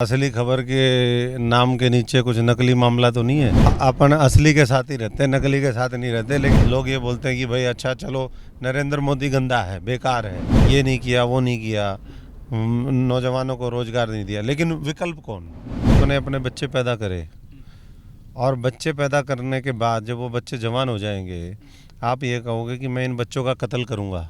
असली खबर के नाम के नीचे कुछ नकली मामला तो नहीं है। अपन असली के साथ ही रहते हैं, नकली के साथ नहीं रहते। लेकिन लोग ये बोलते हैं कि भाई अच्छा चलो नरेंद्र मोदी गंदा है, बेकार है, ये नहीं किया वो नहीं किया, नौजवानों को रोजगार नहीं दिया। लेकिन विकल्प कौन? अपने अपने बच्चे पैदा करे और बच्चे पैदा करने के बाद जब वो बच्चे जवान हो जाएंगे, आप ये कहोगे कि मैं इन बच्चों का कत्ल करूँगा,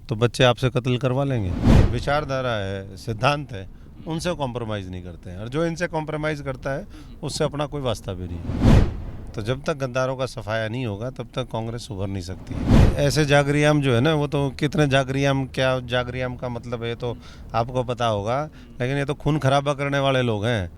तो बच्चे आपसे कत्ल करवा लेंगे। विचारधारा है, सिद्धांत है, उनसे कॉम्प्रोमाइज़ नहीं करते हैं। और जो इनसे कॉम्प्रोमाइज़ करता है उससे अपना कोई वास्ता भी नहीं। तो जब तक गद्दारों का सफाया नहीं होगा तब तक कांग्रेस उभर नहीं सकती। ऐसे जागरियाम जो है ना, वो तो कितने जागरियाम, क्या जागरियाम का मतलब है तो आपको पता होगा, लेकिन ये तो खून खराबा करने वाले लोग हैं।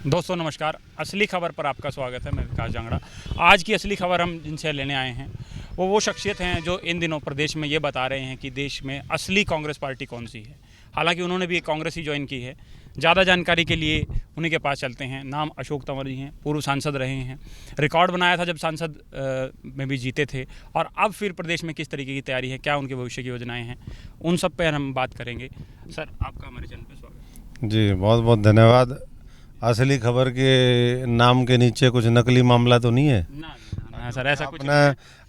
दोस्तों नमस्कार, असली खबर पर आपका स्वागत है। मैं विकास जांगड़ा। आज की असली खबर हम जिनसे लेने आए हैं वो शख्सियत हैं जो इन दिनों प्रदेश में ये बता रहे हैं कि देश में असली कांग्रेस पार्टी कौन सी है। हालांकि उन्होंने भी एक कांग्रेस ही ज्वाइन की है। ज़्यादा जानकारी के लिए उन्हीं के पास चलते हैं। नाम अशोक तंवर जी हैं, पूर्व सांसद रहे हैं। रिकॉर्ड बनाया था जब सांसद में भी जीते थे, और अब फिर प्रदेश में किस तरीके की तैयारी है, क्या उनके भविष्य की योजनाएँ हैं, उन सब पर हम बात करेंगे। सर, आपका हमारे चैनल पर स्वागत। जी बहुत बहुत धन्यवाद। असली खबर के नाम के नीचे कुछ नकली मामला तो नहीं है ना सर, ऐसा कुछ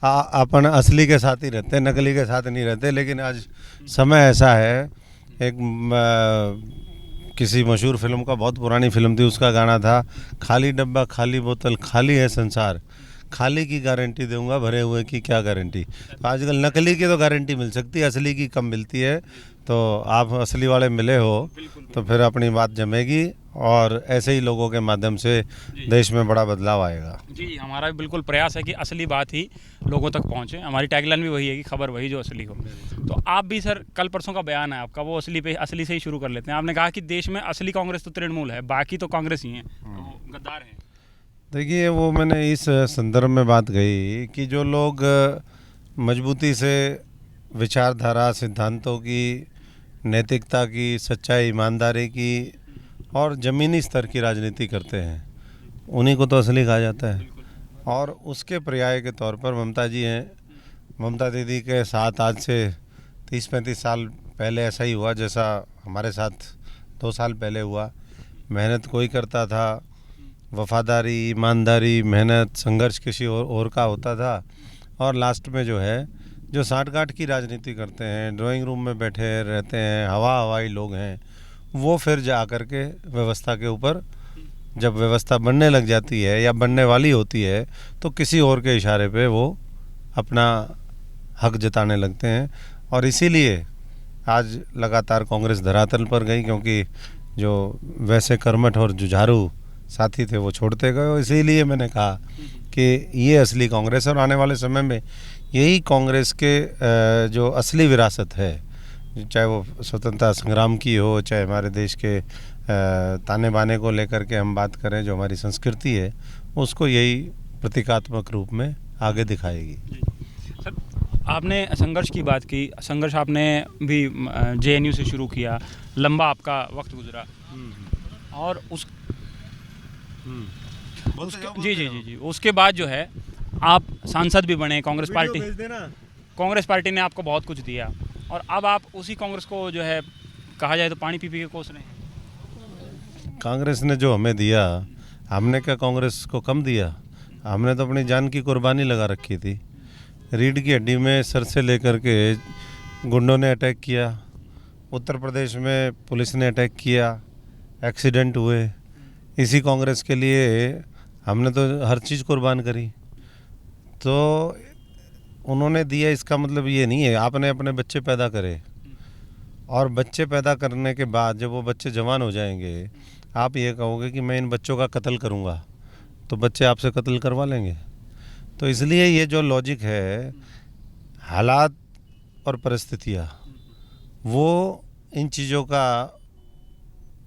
अपन असली के साथ ही रहते हैं, नकली के साथ नहीं रहते। लेकिन आज समय ऐसा है, एक किसी मशहूर फिल्म का, बहुत पुरानी फिल्म थी, उसका गाना था, खाली डब्बा खाली बोतल खाली है संसार, खाली की गारंटी दूंगा भरे हुए की क्या गारंटी। तो आजकल नकली की तो गारंटी मिल सकती है, असली की कम मिलती है। तो आप असली वाले मिले हो तो फिर अपनी बात जमेगी और ऐसे ही लोगों के माध्यम से देश में बड़ा बदलाव आएगा। जी, हमारा भी बिल्कुल प्रयास है कि असली बात ही लोगों तक पहुंचे। हमारी टैगलाइन भी वही है कि खबर वही जो असली हो। तो आप भी सर, कल परसों का बयान है आपका, वो असली से ही शुरू कर लेते हैं। आपने कहा कि देश में असली कांग्रेस तो तृणमूल है, बाकी तो कांग्रेस ही है, तो गद्दार हैं। देखिए, वो मैंने इस संदर्भ में बात कही कि जो लोग मजबूती से विचारधारा, सिद्धांतों की, नैतिकता की, सच्चाई, ईमानदारी की और ज़मीनी स्तर की राजनीति करते हैं, उन्हीं को तो असली कहा जाता है। और उसके पर्याय के तौर पर ममता जी हैं। ममता दीदी के साथ आज से 30-35 साल पहले ऐसा ही हुआ जैसा हमारे साथ 2 साल पहले हुआ। मेहनत कोई करता था, वफादारी, ईमानदारी, मेहनत, संघर्ष किसी और का होता था, और लास्ट में जो है, जो साठ-गांठ की राजनीति करते हैं, ड्राइंग रूम में बैठे रहते हैं, हवाई लोग हैं, वो फिर जा कर के व्यवस्था के ऊपर, जब व्यवस्था बनने लग जाती है या बनने वाली होती है, तो किसी और के इशारे पे वो अपना हक जताने लगते हैं। और इसीलिए आज लगातार कांग्रेस धरातल पर गई, क्योंकि जो वैसे कर्मठ और जुझारू साथी थे वो छोड़ते गए। इसीलिए मैंने कहा कि ये असली कांग्रेस है, और आने वाले समय में यही कांग्रेस के जो असली विरासत है, चाहे वो स्वतंत्रता संग्राम की हो, चाहे हमारे देश के ताने बाने को लेकर के हम बात करें, जो हमारी संस्कृति है, उसको यही प्रतीकात्मक रूप में आगे दिखाएगी। सर, आपने संघर्ष की बात की। संघर्ष आपने भी जेएनयू से शुरू किया, लंबा आपका वक्त गुजरा, और जी, उसके बाद जो है आप सांसद भी बने। कांग्रेस पार्टी ने आपको बहुत कुछ दिया, और अब आप उसी कांग्रेस को जो है, कहा जाए तो पानी पी के कोस रहे हैं। कांग्रेस ने जो हमें दिया, हमने क्या कांग्रेस को कम दिया? हमने तो अपनी जान की कुर्बानी लगा रखी थी। रीढ़ की हड्डी में सर से लेकर के गुंडों ने अटैक किया, उत्तर प्रदेश में पुलिस ने अटैक किया, एक्सीडेंट हुए। इसी कांग्रेस के लिए हमने तो हर चीज़ कुर्बान करी। तो उन्होंने दिया, इसका मतलब ये नहीं है। आपने अपने बच्चे पैदा करे और बच्चे पैदा करने के बाद जब वो बच्चे जवान हो जाएंगे, आप ये कहोगे कि मैं इन बच्चों का कत्ल करूँगा, तो बच्चे आपसे कत्ल करवा लेंगे। तो इसलिए ये जो लॉजिक है, हालात और परिस्थितियाँ, वो इन चीज़ों का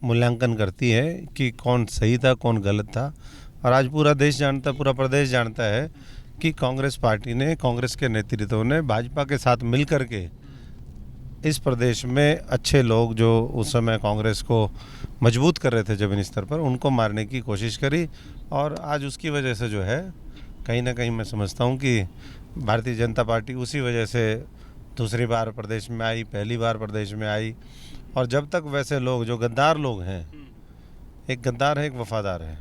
मूल्यांकन करती है कि कौन सही था, कौन गलत था। और आज पूरा देश जानता, पूरा प्रदेश जानता है कि कांग्रेस पार्टी ने, कांग्रेस के नेतृत्व ने भाजपा के साथ मिल कर के इस प्रदेश में अच्छे लोग जो उस समय कांग्रेस को मजबूत कर रहे थे जमीनी स्तर पर, उनको मारने की कोशिश करी। और आज उसकी वजह से जो है, कहीं ना कहीं मैं समझता हूँ कि भारतीय जनता पार्टी उसी वजह से दूसरी बार प्रदेश में आई, पहली बार प्रदेश में आई। और जब तक वैसे लोग जो गद्दार लोग हैं, एक गद्दार है एक वफादार है,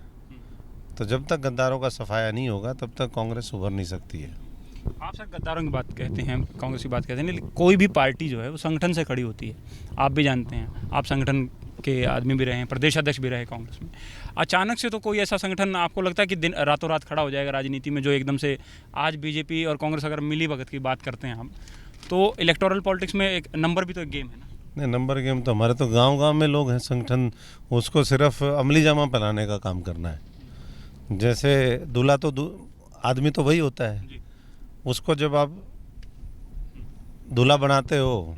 तो जब तक गद्दारों का सफाया नहीं होगा तब तक कांग्रेस उभर नहीं सकती है। आप सर गद्दारों की बात कहते हैं, कांग्रेस की बात कहते हैं, लेकिन कोई भी पार्टी जो है वो संगठन से खड़ी होती है। आप भी जानते हैं, आप संगठन के आदमी भी रहे हैं, प्रदेश अध्यक्ष भी रहे कांग्रेस में। अचानक से तो कोई ऐसा संगठन आपको लगता है कि दिन रातों रात खड़ा हो जाएगा राजनीति में, जो एकदम से आज बीजेपी और कांग्रेस अगर मिली भगत की बात करते हैं हम, तो इलेक्टोरल पॉलिटिक्स में एक नंबर भी तो एक गेम है ना। नहीं, नंबर गेम तो हमारे तो गांव-गांव में लोग हैं, संगठन उसको सिर्फ अमली जामा पहनाने का काम करना है। जैसे दूल्हा तो आदमी तो वही होता है, उसको जब आप दूल्हा बनाते हो,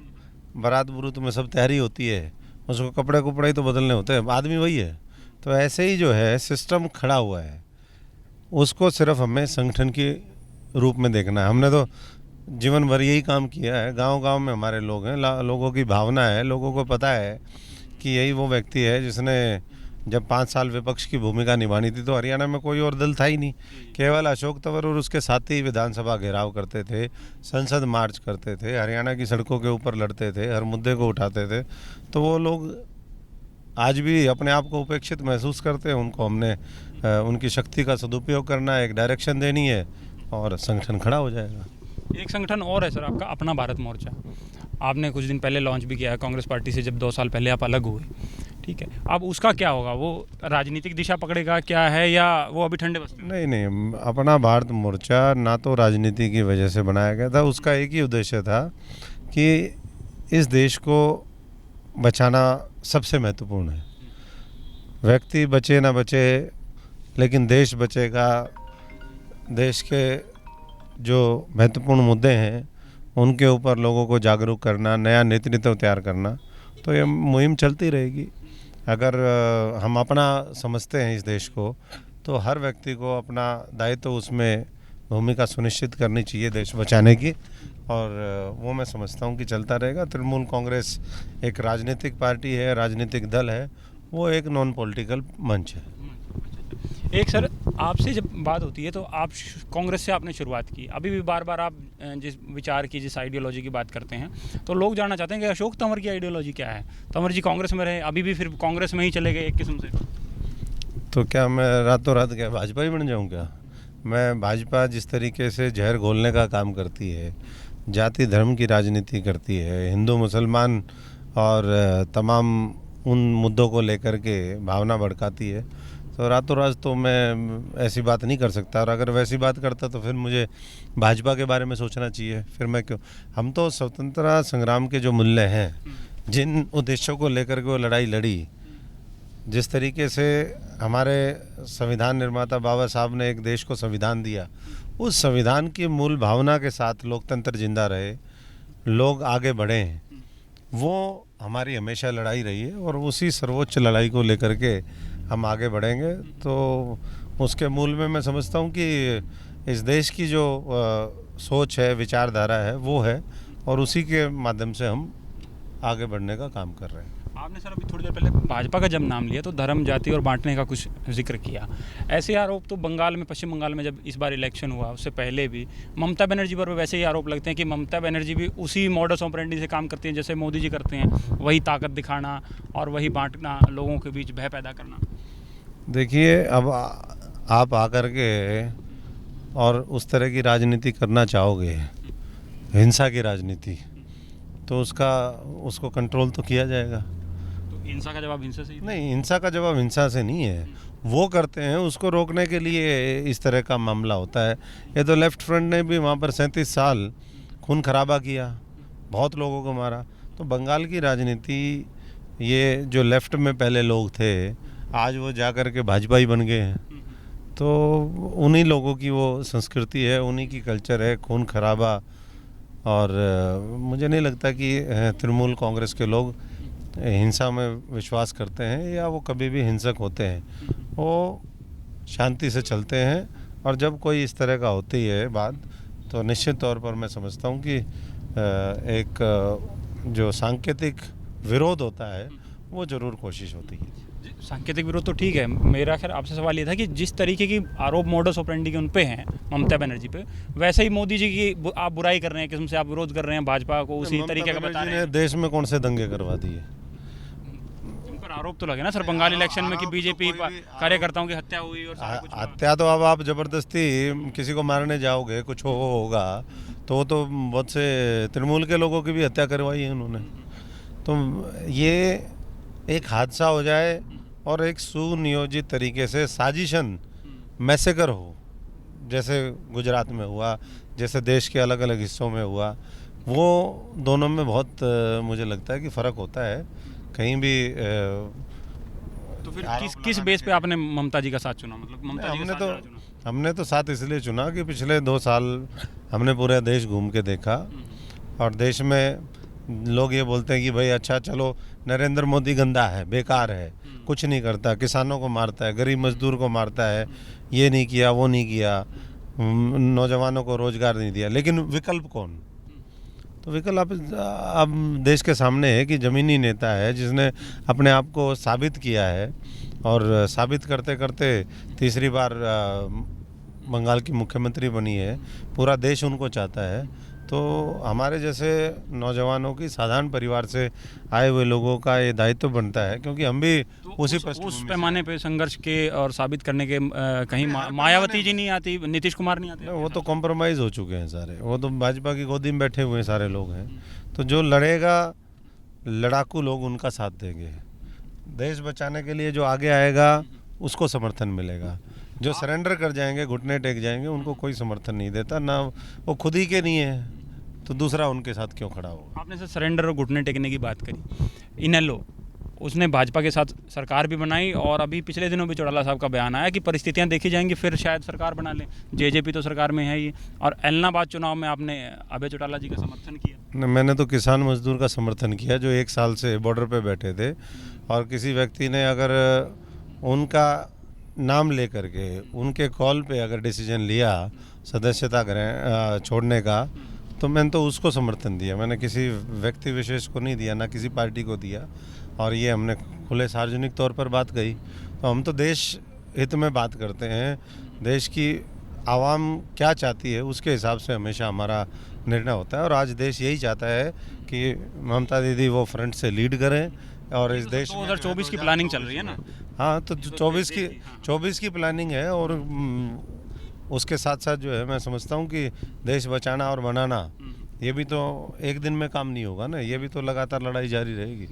बारात बुरूत में सब तैयारी होती है, उसको कपड़े कुपड़े ही तो बदलने होते हैं, आदमी वही है। तो ऐसे ही जो है सिस्टम खड़ा हुआ है, उसको सिर्फ हमें संगठन के रूप में देखना है। हमने तो जीवन भर यही काम किया है, गांव-गांव में हमारे लोग हैं, लोगों की भावना है, लोगों को पता है कि यही वो व्यक्ति है जिसने जब 5 साल विपक्ष की भूमिका निभानी थी तो हरियाणा में कोई और दल था ही नहीं, केवल अशोक तंवर और उसके साथी विधानसभा घेराव करते थे, संसद मार्च करते थे, हरियाणा की सड़कों के ऊपर लड़ते थे, हर मुद्दे को उठाते थे। तो वो लोग आज भी अपने आप को उपेक्षित महसूस करते हैं। उनको हमने उनकी शक्ति का सदुपयोग करना है, एक डायरेक्शन देनी है और संगठन खड़ा हो जाएगा। एक संगठन और है सर आपका, अपना भारत मोर्चा। आपने कुछ दिन पहले लॉन्च भी किया है कांग्रेस पार्टी से, जब 2 साल पहले आप अलग हुए, ठीक है। अब उसका क्या होगा, वो राजनीतिक दिशा पकड़ेगा क्या है, या वो अभी ठंडे बस्ते में? नहीं, अपना भारत मोर्चा ना तो राजनीति की वजह से बनाया गया था, उसका एक ही उद्देश्य था कि इस देश को बचाना सबसे महत्वपूर्ण है। व्यक्ति बचे ना बचे, लेकिन देश बचेगा। देश के जो महत्वपूर्ण मुद्दे हैं उनके ऊपर लोगों को जागरूक करना, नया नेतृत्व तैयार करना, तो ये मुहिम चलती रहेगी। अगर हम अपना समझते हैं इस देश को, तो हर व्यक्ति को अपना दायित्व उसमें भूमिका सुनिश्चित करनी चाहिए देश बचाने की, और वो मैं समझता हूँ कि चलता रहेगा। तृणमूल कांग्रेस एक राजनीतिक पार्टी है, राजनीतिक दल है, वो एक नॉन पॉलिटिकल मंच है। एक सर आपसे जब बात होती है तो आप कांग्रेस से आपने शुरुआत की, अभी भी बार बार आप जिस विचार की, जिस आइडियोलॉजी की बात करते हैं, तो लोग जानना चाहते हैं कि अशोक तंवर की आइडियोलॉजी क्या है। तंवर जी कांग्रेस में रहे, अभी भी फिर कांग्रेस में ही चले गए एक किस्म से। तो क्या मैं रातों रात क्या भाजपा ही बन जाऊँ क्या? मैं भाजपा जिस तरीके से जहर घोलने का काम करती है, जाति धर्म की राजनीति करती है, हिंदू मुसलमान और तमाम उन मुद्दों को लेकर के भावना भड़काती है, तो रातों रात तो मैं ऐसी बात नहीं कर सकता। और अगर वैसी बात करता तो फिर मुझे भाजपा के बारे में सोचना चाहिए, फिर मैं क्यों। हम तो स्वतंत्रता संग्राम के जो मूल्य हैं, जिन उद्देश्यों को लेकर के वो लड़ाई लड़ी, जिस तरीके से हमारे संविधान निर्माता बाबा साहब ने एक देश को संविधान दिया, उस संविधान की मूल भावना के साथ लोकतंत्र जिंदा रहे, लोग आगे बढ़े, वो हमारी हमेशा लड़ाई रही है। और उसी सर्वोच्च लड़ाई को लेकर के हम आगे बढ़ेंगे। तो उसके मूल में मैं समझता हूँ कि इस देश की जो सोच है, विचारधारा है, वो है, और उसी के माध्यम से हम आगे बढ़ने का काम कर रहे हैं। आपने सर अभी थोड़ी देर पहले भाजपा का जब नाम लिया तो धर्म जाति और बांटने का कुछ जिक्र किया। ऐसे आरोप तो बंगाल में, पश्चिम बंगाल में जब इस बार इलेक्शन हुआ, उससे पहले भी ममता बनर्जी पर वैसे ही आरोप लगते हैं कि ममता बनर्जी भी उसी मॉडस ऑपरेंडी से काम करती हैं जैसे मोदी जी करते हैं, वही ताकत दिखाना और वही बांटना, लोगों के बीच भय पैदा करना। देखिए, अब आप आकर के और उस तरह की राजनीति करना चाहोगे, हिंसा की राजनीति, तो उसको कंट्रोल तो किया जाएगा। तो हिंसा का जवाब हिंसा से ही? नहीं, हिंसा का जवाब हिंसा से नहीं है, वो करते हैं, उसको रोकने के लिए इस तरह का मामला होता है। ये तो लेफ्ट फ्रंट ने भी वहाँ पर 37 साल खून खराबा किया, बहुत लोगों को मारा। तो बंगाल की राजनीति, ये जो लेफ्ट में पहले लोग थे, आज वो जा कर के भाजपा ही बन गए हैं। तो उन्हीं लोगों की वो संस्कृति है, उन्हीं की कल्चर है, खून खराबा। और मुझे नहीं लगता कि तृणमूल कांग्रेस के लोग हिंसा में विश्वास करते हैं या वो कभी भी हिंसक होते हैं। वो शांति से चलते हैं, और जब कोई इस तरह का होती है बात, तो निश्चित तौर पर मैं समझता हूँ कि एक जो सांकेतिक विरोध होता है, वो ज़रूर कोशिश होती है। सांकेतिक विरोध तो ठीक है, मेरा खैर आपसे सवाल ये था कि जिस तरीके की आरोप मोडस ऑपरेंडी के उन पे हैं ममता बनर्जी पे, वैसे ही मोदी जी की आप बुराई कर रहे हैं, किस्म से आप विरोध कर रहे हैं भाजपा को, उसी तरीके का बता रहे हैं। देश में कौन से दंगे करवा दिए? उन पर आरोप तो लगे ना सर बंगाल इलेक्शन में कि बीजेपी कार्यकर्ताओं की हत्या हुई और सारा कुछ। हत्या तो अब आप जबरदस्ती किसी को मारने जाओगे, कुछ होगा तो वो तो बहुत से तृणमूल के लोगों की भी हत्या करवाई है उन्होंने। तो ये एक हादसा हो जाए और एक सुनियोजित तरीके से साजिशन मैसेकर हो, जैसे गुजरात में हुआ, जैसे देश के अलग अलग हिस्सों में हुआ, वो दोनों में बहुत मुझे लगता है कि फ़र्क होता है। कहीं भी तो फिर किस बेस पे आपने ममता जी का साथ चुना? मतलब ममता जी का साथ क्यों चुना? हमने तो साथ इसलिए चुना कि पिछले 2 साल हमने पूरा देश घूम के देखा, और देश में लोग ये बोलते हैं कि भाई अच्छा चलो नरेंद्र मोदी गंदा है, बेकार है, कुछ नहीं करता, किसानों को मारता है, गरीब मजदूर को मारता है, ये नहीं किया वो नहीं किया, नौजवानों को रोजगार नहीं दिया, लेकिन विकल्प कौन? तो विकल्प अब देश के सामने है कि ज़मीनी नेता है जिसने अपने आप को साबित किया है, और साबित करते करते तीसरी बार बंगाल की मुख्यमंत्री बनी है, पूरा देश उनको चाहता है। तो हमारे जैसे नौजवानों की साधारण परिवार से आए हुए लोगों का ये दायित्व बनता है, क्योंकि हम भी तो उस पैमाने पे संघर्ष के और साबित करने के कहीं मायावती जी नहीं आती, नीतीश कुमार नहीं आते? वो तो कॉम्प्रोमाइज़ हो चुके हैं सारे, वो तो भाजपा की गोदी में बैठे हुए सारे लोग हैं। तो जो लड़ेगा, लड़ाकू लोग उनका साथ देंगे। देश बचाने के लिए जो आगे आएगा उसको समर्थन मिलेगा। जो सरेंडर कर जाएंगे, घुटने टेक जाएंगे, उनको कोई समर्थन नहीं देता, ना वो खुद ही के नहीं है तो दूसरा उनके साथ क्यों खड़ा होगा? आपने सर सरेंडर और घुटने टेकने की बात करी, इनेलो उसने भाजपा के साथ सरकार भी बनाई, और अभी पिछले दिनों भी चौटाला साहब का बयान आया कि परिस्थितियां देखी जाएंगी फिर शायद सरकार बना लें। जेजेपी तो सरकार में है ही, और एलनाबाद चुनाव में आपने अभय चौटाला जी का समर्थन किया। मैंने तो किसान मजदूर का समर्थन किया जो 1 साल से बॉर्डर पे बैठे थे, और किसी व्यक्ति ने अगर उनका नाम ले करके उनके कॉल पे अगर डिसीजन लिया सदस्यता छोड़ने का, तो मैंने तो उसको समर्थन दिया। मैंने किसी व्यक्ति विशेष को नहीं दिया, ना किसी पार्टी को दिया, और ये हमने खुले सार्वजनिक तौर पर बात कही। तो हम तो देश हित में बात करते हैं, देश की आवाम क्या चाहती है उसके हिसाब से हमेशा हमारा निर्णय होता है, और आज देश यही चाहता है कि ममता दीदी वो फ्रंट से लीड करें, और इस देश 2024 की प्लानिंग चल रही है ना? हाँ, तो 24 की प्लानिंग है, और उसके साथ साथ जो है मैं समझता हूँ कि देश बचाना और बनाना ये भी तो एक दिन में काम नहीं होगा ना, ये भी तो लगातार लड़ाई जारी रहेगी।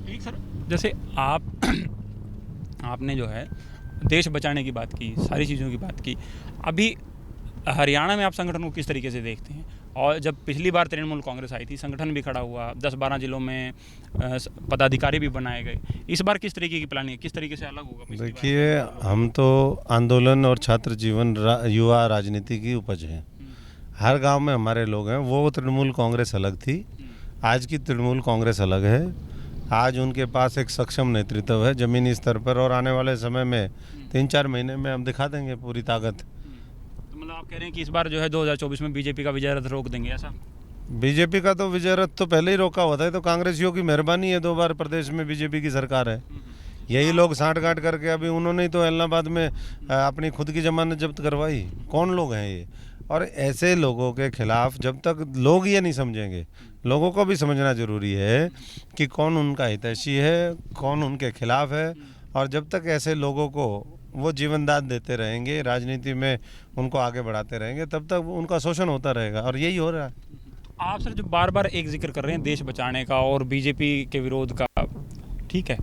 ठीक सर, जैसे आपने जो है देश बचाने की बात की, सारी चीज़ों की बात की, अभी हरियाणा में आप संगठन को किस तरीके से देखते हैं? और जब पिछली बार तृणमूल कांग्रेस आई थी, संगठन भी खड़ा हुआ, 10-12 जिलों में पदाधिकारी भी बनाए गए, इस बार किस तरीके की प्लानिंग है, किस तरीके से अलग होगा? देखिए, हम तो आंदोलन और छात्र जीवन युवा राजनीति की उपज हैं। हर गांव में हमारे लोग हैं। वो तृणमूल कांग्रेस अलग थी, आज की तृणमूल कांग्रेस अलग है। आज उनके पास एक सक्षम नेतृत्व है ज़मीनी स्तर पर, और आने वाले समय में 3-4 महीने में हम दिखा देंगे पूरी ताकत। मतलब आप कह रहे हैं कि इस बार जो है 2024 में बीजेपी का विजय रथ रोक देंगे, ऐसा? बीजेपी का तो विजय रथ तो पहले ही रोका हुआ था, तो कांग्रेसियों की मेहरबानी है, 2 बार प्रदेश में बीजेपी की सरकार है। यही लोग सांठ-गांठ करके, अभी उन्होंने ही तो इलाहाबाद में अपनी खुद की जमानत जब्त करवाई। कौन लोग हैं ये? और ऐसे लोगों के खिलाफ जब तक लोग ये नहीं समझेंगे, लोगों को भी समझना जरूरी है कि कौन उनका हितैषी है, कौन उनके खिलाफ है, और जब तक ऐसे लोगों को वो जीवनदान देते रहेंगे, राजनीति में उनको आगे बढ़ाते रहेंगे, तब तक उनका शोषण होता रहेगा, और यही हो रहा है। आप सर जो बार बार एक जिक्र कर रहे हैं देश बचाने का और बीजेपी के विरोध का, ठीक है,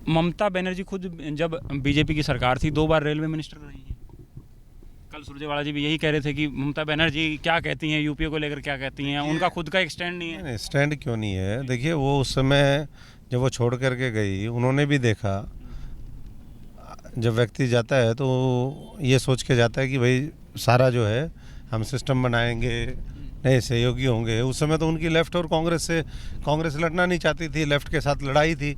ममता बनर्जी खुद जब बीजेपी की सरकार थी 2 बार रेलवे मिनिस्टर रही है। कल सुरजेवाला जी भी यही कह रहे थे कि ममता बनर्जी क्या कहती हैं, यूपीए को लेकर क्या कहती हैं, उनका खुद का एक स्टैंड नहीं है। स्टैंड क्यों नहीं है? देखिए, वो उस समय जब वो छोड़ करके गई, उन्होंने भी देखा, जब व्यक्ति जाता है तो ये सोच के जाता है कि भाई सारा जो है हम सिस्टम बनाएंगे, नए सहयोगी होंगे। उस समय तो उनकी लेफ्ट और कांग्रेस लड़ना नहीं चाहती थी, लेफ्ट के साथ लड़ाई थी,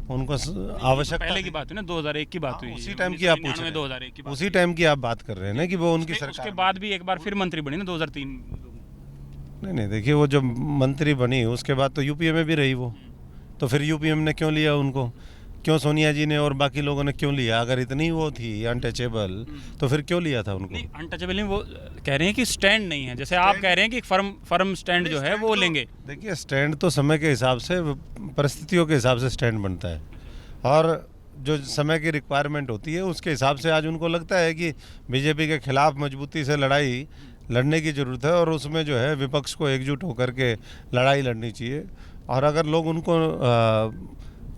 उनको आवश्यकता। पहले की बात हुई ना, 2001 की बात हुई, उसी टाइम की आप पूछ रहे हैं, 2001 की बात, उसी टाइम की आप बात कर रहे हैं ना कि वो उनकी सरकार। उसके बाद भी एक बार फिर मंत्री बनी ना 2003। नहीं, देखिए, वो जब मंत्री बनी उसके बाद तो यूपीए में भी रही वो, तो फिर यूपीए ने क्यों लिया उनको? क्यों सोनिया जी ने और बाकी लोगों ने क्यों लिया? अगर इतनी वो थी अनटचेबल तो फिर क्यों लिया था उनको? नहीं, अनटचेबल नहीं, वो कह रहे हैं कि स्टैंड नहीं है, जैसे आप कह रहे हैं कि फर्म स्टैंड जो है वो लेंगे। देखिए, स्टैंड तो समय के हिसाब से, परिस्थितियों के हिसाब से स्टैंड बनता है, और जो समय की रिक्वायरमेंट होती है उसके हिसाब से आज उनको लगता है कि बीजेपी के खिलाफ मजबूती से लड़ाई लड़ने की ज़रूरत है, और उसमें जो है विपक्ष को एकजुट होकर के लड़ाई लड़नी चाहिए। और अगर लोग उनको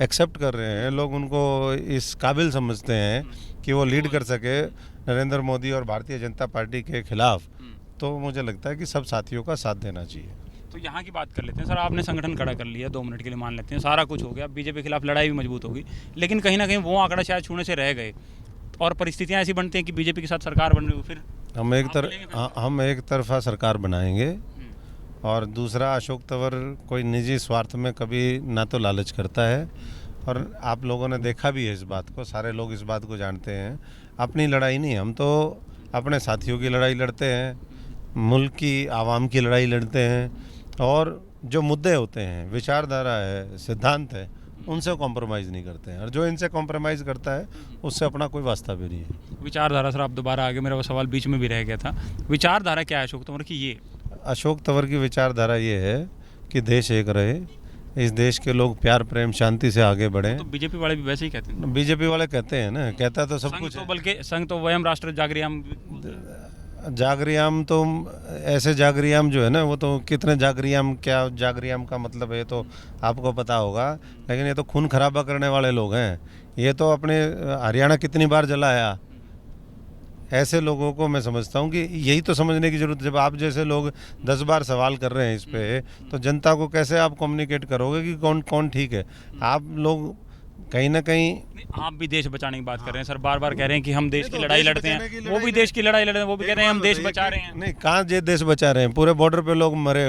एक्सेप्ट कर रहे हैं, लोग उनको इस काबिल समझते हैं कि वो लीड कर सके नरेंद्र मोदी और भारतीय जनता पार्टी के खिलाफ, तो मुझे लगता है कि सब साथियों का साथ देना चाहिए। तो यहाँ की बात कर लेते हैं सर, आपने संगठन खड़ा कर लिया, 2 मिनट के लिए मान लेते हैं, सारा कुछ हो गया, बीजेपी के खिलाफ लड़ाई भी मजबूत होगी, लेकिन कहीं ना कहीं वो आंकड़ा शायद छूने से रह गए, और परिस्थितियाँ ऐसी बनती हैं कि बीजेपी के साथ सरकार बन रही हो, फिर हम एक तरफा सरकार बनाएंगे, और दूसरा, अशोक तंवर कोई निजी स्वार्थ में कभी ना तो लालच करता है, और आप लोगों ने देखा भी है इस बात को, सारे लोग इस बात को जानते हैं। अपनी लड़ाई नहीं, हम तो अपने साथियों की लड़ाई लड़ते हैं, मुल्क की आवाम की लड़ाई लड़ते हैं, और जो मुद्दे होते हैं, विचारधारा है, सिद्धांत है, उनसे कॉम्प्रोमाइज़ नहीं करते हैं, और जो इनसे कॉम्प्रोमाइज़ करता है उससे अपना कोई वास्ता भी नहीं है। विचारधारा, सर आप दोबारा आगे, मेरा वो सवाल बीच में भी रह गया था, विचारधारा क्या है अशोक तंवर की? ये अशोक तंवर की विचारधारा ये है कि देश एक रहे, इस देश के लोग प्यार प्रेम शांति से आगे बढ़ें। तो बीजेपी वाले भी वैसे ही कहते हैं। बीजेपी वाले कहते हैं ना, कहता तो सब कुछ तो है। बल्कि संघ तो वयम राष्ट्र जागरियाम, जागरियाम तो ऐसे जागरियाम जो है ना, वो तो कितने जागरियाम, क्या जागरियाम का मतलब है तो आपको पता होगा, लेकिन ये तो खून खराबा करने वाले लोग हैं। ये तो अपने हरियाणा कितनी बार जलाया। ऐसे लोगों को मैं समझता हूँ कि यही तो समझने की जरूरत है। जब आप जैसे लोग 10 बार सवाल कर रहे हैं इस पे, तो जनता को कैसे आप कम्युनिकेट करोगे कि कौन कौन ठीक है? आप लोग कहीं ना कहीं, आप भी देश बचाने की बात कर रहे हैं सर, बार बार कह रहे हैं कि हम देश की तो लड़ाई देश लड़ते बचाने की हैं, लड़ाई वो भी देश की लड़ाई लड़ रहे हैं, वो भी कह रहे हैं हम देश बचा रहे हैं। नहीं, कहाँ जे देश बचा रहे हैं? पूरे बॉर्डर पे लोग मरे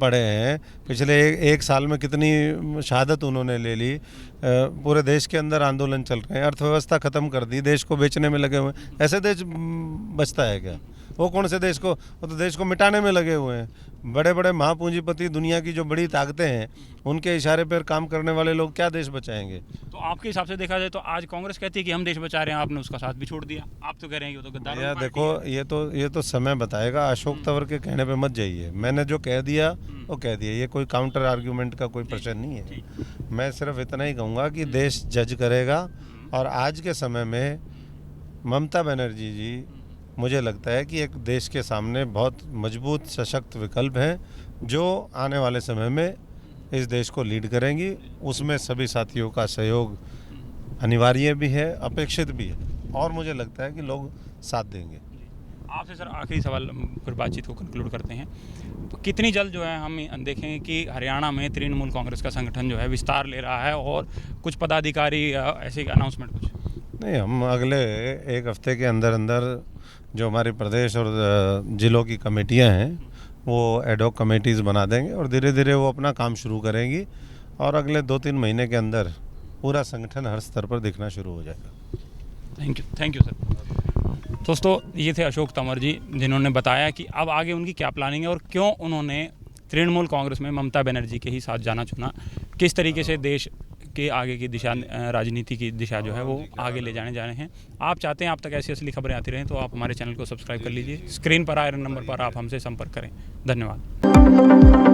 पड़े हैं। पिछले एक साल में कितनी शहादत उन्होंने ले ली। पूरे देश के अंदर आंदोलन चल रहे हैं, अर्थव्यवस्था ख़त्म कर दी, देश को बेचने में लगे हुए हैं। ऐसे देश बचता है क्या? वो कौन से देश को, वो तो देश को मिटाने में लगे हुए हैं। बड़े बड़े महापूंजीपति, दुनिया की जो बड़ी ताकतें हैं, उनके इशारे पर काम करने वाले लोग क्या देश बचाएंगे? तो आपके हिसाब से देखा जाए तो आज कांग्रेस कहती है कि हम देश बचा रहे हैं, आपने उसका साथ भी छोड़ दिया, आप तो कह रहे हैं कि वो तो गद्दार यार देखो, ये तो समय बताएगा। अशोक तंवर के कहने पे मत जाइए। मैंने जो कह दिया वो कह दिया, ये कोई काउंटर आर्ग्यूमेंट का कोई प्रश्न नहीं है। मैं सिर्फ इतना ही कहूँगा कि देश जज करेगा, और आज के समय में ममता बनर्जी जी, मुझे लगता है कि एक देश के सामने बहुत मजबूत सशक्त विकल्प हैं, जो आने वाले समय में इस देश को लीड करेंगी। उसमें सभी साथियों का सहयोग अनिवार्य भी है, अपेक्षित भी है, और मुझे लगता है कि लोग साथ देंगे। आपसे सर आखिरी सवाल, फिर बातचीत को कंक्लूड करते हैं। तो कितनी जल्द जो है हम देखेंगे कि हरियाणा में तृणमूल कांग्रेस का संगठन जो है विस्तार ले रहा है, और कुछ पदाधिकारी ऐसे अनाउंसमेंट कुछ? नहीं, हम अगले एक हफ्ते के अंदर अंदर जो हमारे प्रदेश और जिलों की कमेटियां हैं, वो एडहॉक कमेटीज़ बना देंगे, और धीरे धीरे वो अपना काम शुरू करेंगी, और अगले 2-3 महीने के अंदर पूरा संगठन हर स्तर पर दिखना शुरू हो जाएगा। Thank you sir. दोस्तों, ये थे अशोक तंवर जी, जिन्होंने बताया कि अब आगे उनकी क्या प्लानिंग है और क्यों उन्होंने तृणमूल कांग्रेस में ममता बनर्जी के ही साथ जाना चुना, किस तरीके से देश के आगे की दिशा, राजनीति की दिशा जो है वो आगे ले जाने जा रहे हैं। आप चाहते हैं आप तक ऐसी असली खबरें आती रहें, तो आप हमारे चैनल को सब्सक्राइब कर लीजिए। स्क्रीन पर आए नंबर पर आप हमसे संपर्क करें। धन्यवाद।